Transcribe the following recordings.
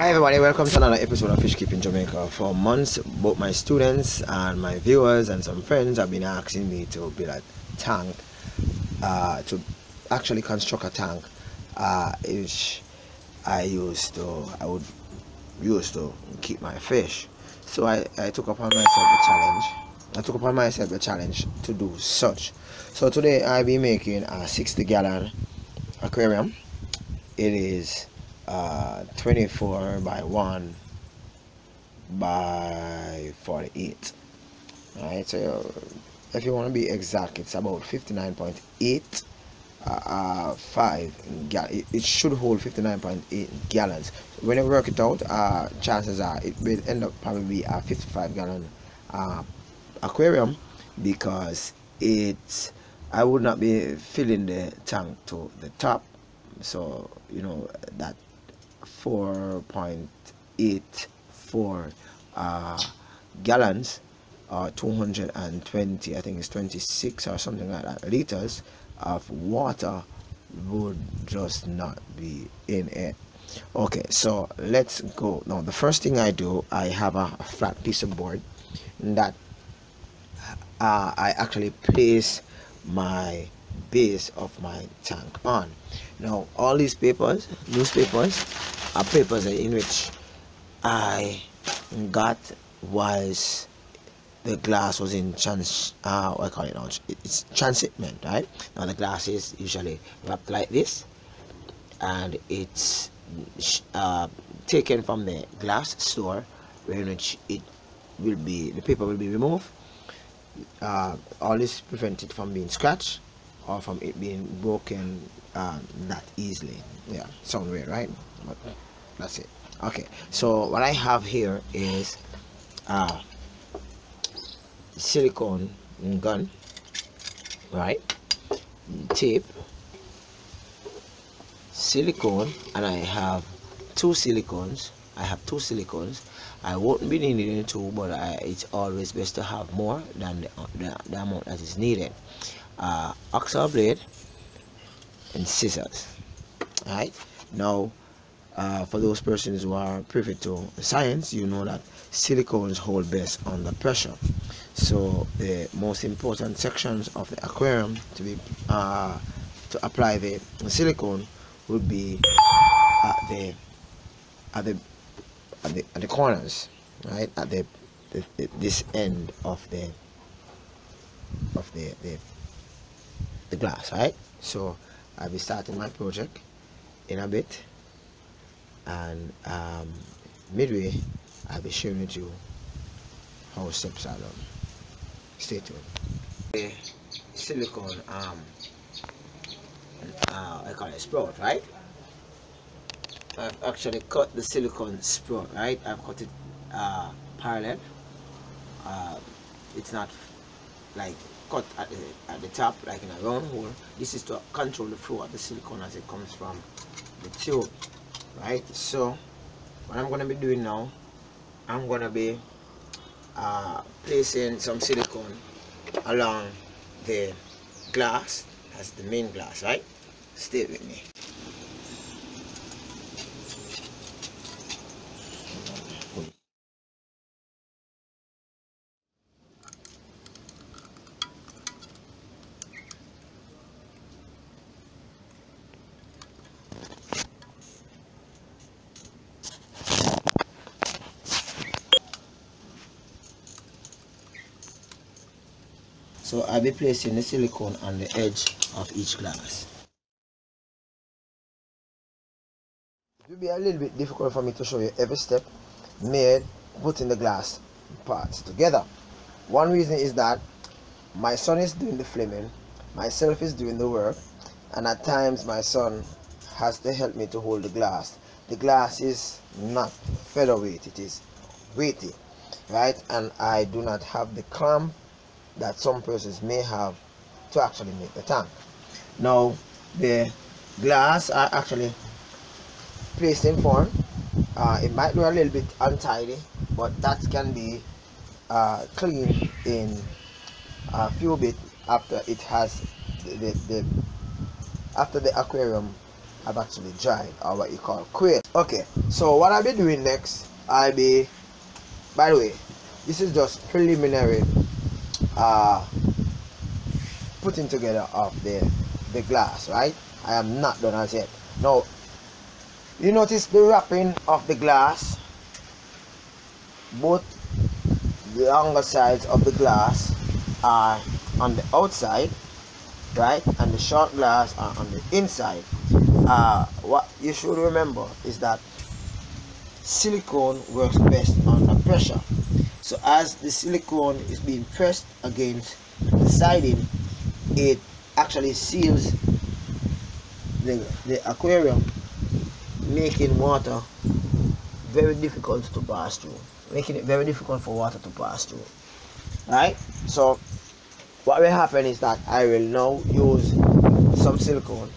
Hi everybody, welcome to another episode of Fish Keeping Jamaica. For months, both my students and my viewers and some friends have been asking me to build a tank, to actually construct a tank, which I would use to keep my fish. So I took upon myself the challenge. To do such. So today I'll be making a 60-gallon aquarium. It is 24 by 1 by 48. Alright, so if you want to be exact, it's about 59.8 it should hold 59.8 gallons. When you work it out, chances are it will end up probably a 55-gallon aquarium, because I would not be filling the tank to the top. So you know that 4.84 gallons, or 220, I think it's 26 or something like that, liters of water would just not be in it. Okay, so let's go. Now the first thing I do, I have a flat piece of board that I actually place my base of my tank on. Now all these newspapers are papers in which I got was the glass was in what I call it now, it's transshipment, right? Now the glass is usually wrapped like this, and it's taken from the glass store, in which the paper will be removed. All this prevents it from being scratched or from it being broken that easily. Yeah, sound weird, right? But that's it. Okay, so what I have here is silicone gun, right? Tape, silicone, and I have two silicones. I won't be needing two, but it's always best to have more than the amount that is needed. Oxo blade and scissors. Alright, now for those persons who are privy to science, you know that silicones hold best under pressure. So the most important sections of the aquarium to apply the silicone would be at the corners, right? At this end of the glass, right? So I'll be starting my project in a bit, and midway I'll be sharing with you how steps are done. Stay tuned. The silicone I call it sprout, right? I've actually cut the silicone sprout, right? I've cut it parallel. It's not like cut at the top like in a round hole. This is to control the flow of the silicone as it comes from the tube, right? So what I'm going to be doing now, I'm going to be placing some silicone along the glass as the main glass, right? Stay with me. So I'll be placing the silicone on the edge of each glass. It will be a little bit difficult for me to show you every step made putting the glass parts together. One reason is that my son is doing the flaming, myself is doing the work, and at times my son has to help me to hold the glass. The glass is not featherweight, it is weighty, right? And I do not have the clamp that some persons may have to actually make the tank. Now the glass are actually placed in form. It might look a little bit untidy, but that can be cleaned in a few bits after it has after the aquarium have actually dried, or what you call quail. Okay, so what I'll be doing next, by the way, this is just preliminary putting together of the glass, right? I am not done as yet. Now you notice the wrapping of the glass, both the longer sides of the glass are on the outside, right, and the short glass are on the inside. What you should remember is that silicone works best under pressure. So as the silicone is being pressed against the siding, it actually seals the aquarium, making water very difficult to pass through, making it very difficult for water to pass through. Right? So what will happen is that I will now use some silicone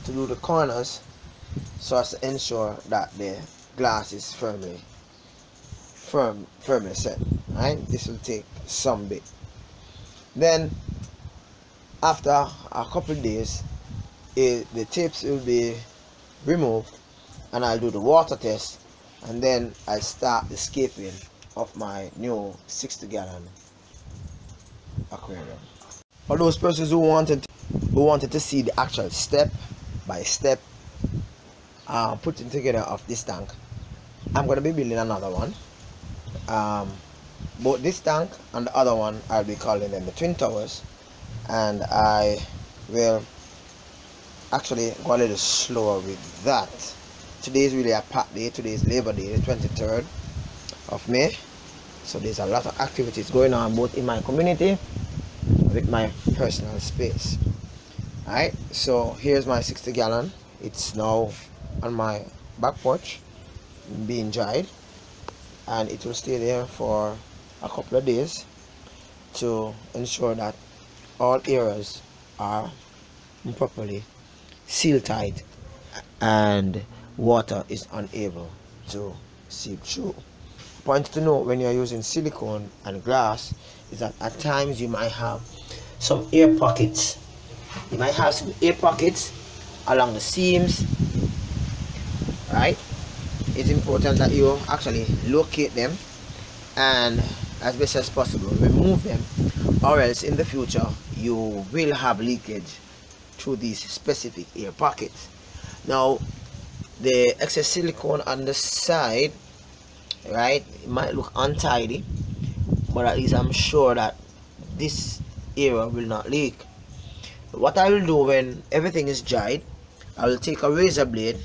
to do the corners, so as to ensure that the glass is firmly set. Right? This will take some bit. Then after a couple of days, the tips will be removed, and I'll do the water test, and then I'll start the scaping of my new 60-gallon aquarium. For those persons who wanted to see the actual step by step putting together of this tank, I'm going to be building another one. Both this tank and the other one, I'll be calling them the twin towers, and I will actually go a little slower with that. Today is really a packed day. Today is Labor Day, the 23rd of May. So there's a lot of activities going on both in my community with my personal space. Alright, so here's my 60-gallon. It's now on my back porch being dried, and it will stay there for a couple of days to ensure that all areas are properly seal tight and water is unable to seep through. Point to note when you're using silicone and glass is that at times you might have some air pockets. You might have some air pockets along the seams, right? It's important that you actually locate them and as best as possible remove them, or else in the future you will have leakage through these specific air pockets. Now the excess silicone on the side, right, it might look untidy, but at least I'm sure that this area will not leak. What I will do when everything is dried, I will take a razor blade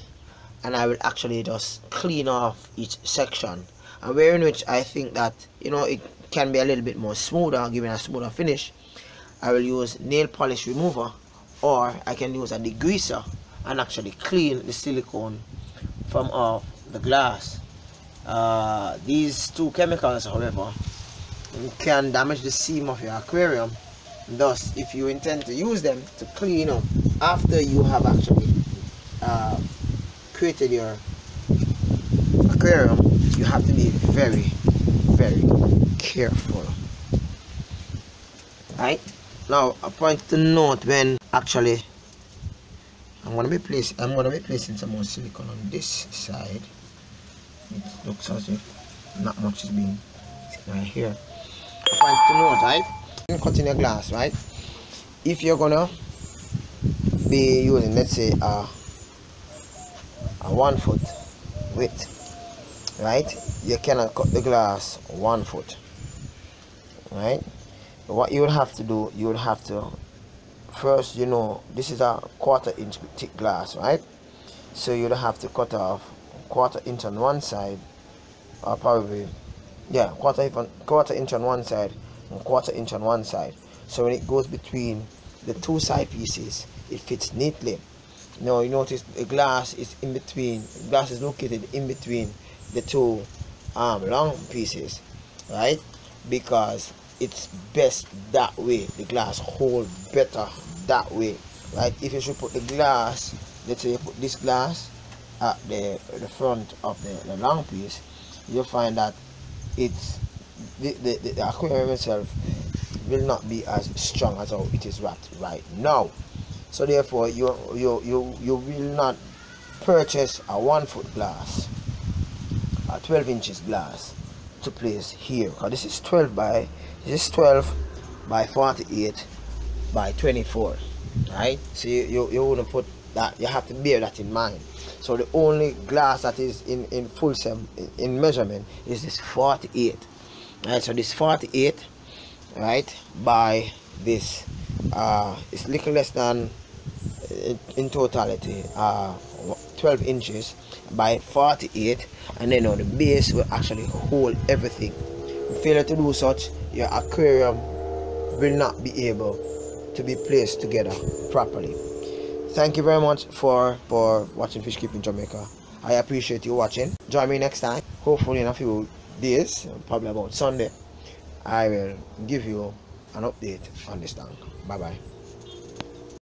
and I will actually just clean off each section, and where in which I think that it can be a little bit more smoother, giving a smoother finish, I will use nail polish remover, or I can use a degreaser and actually clean the silicone from off the glass. These two chemicals, however, can damage the seam of your aquarium. Thus, if you intend to use them to clean up after you have actually created your aquarium, you have to be very, very careful. Right? Now, a point to note when actually I'm gonna be placing some more silicone on this side. It looks as if not much is being seen right here. A point to note, right? In cutting your glass, right? If you're gonna be using, let's say, a 1 foot width, right? You cannot cut the glass 1 foot, right? But what you would have to do, you would have to first, this is a 1/4 inch thick glass, right? So you'd have to cut off 1/4 inch on one side, or probably, yeah, 1/4 inch on one side and 1/4 inch on one side. So when it goes between the two side pieces, it fits neatly. Now you notice the glass is in between. The glass is located in between the two long pieces, right? Because it's best that way. The glass hold better that way, right? If you should put the glass, let's say you put this glass at the front of the long piece, you'll find that it's the aquarium itself will not be as strong as how it is wrapped right now. So therefore you will not purchase a 1 foot glass, a 12 inches glass to place here, because this is 12 by 48 by 24, right? So you want to put that, you have to bear that in mind. So the only glass that is in full in measurement is this 48, right? So this 48, right, by this it's little less than in totality 12 inches by 48, and then on the base will actually hold everything. If you fail to do such, your aquarium will not be able to be placed together properly. Thank you very much for watching Fish Keeping Jamaica. I appreciate you watching. Join me next time. Hopefully in a few days, probably about Sunday, I will give you an update on this tank. Bye bye.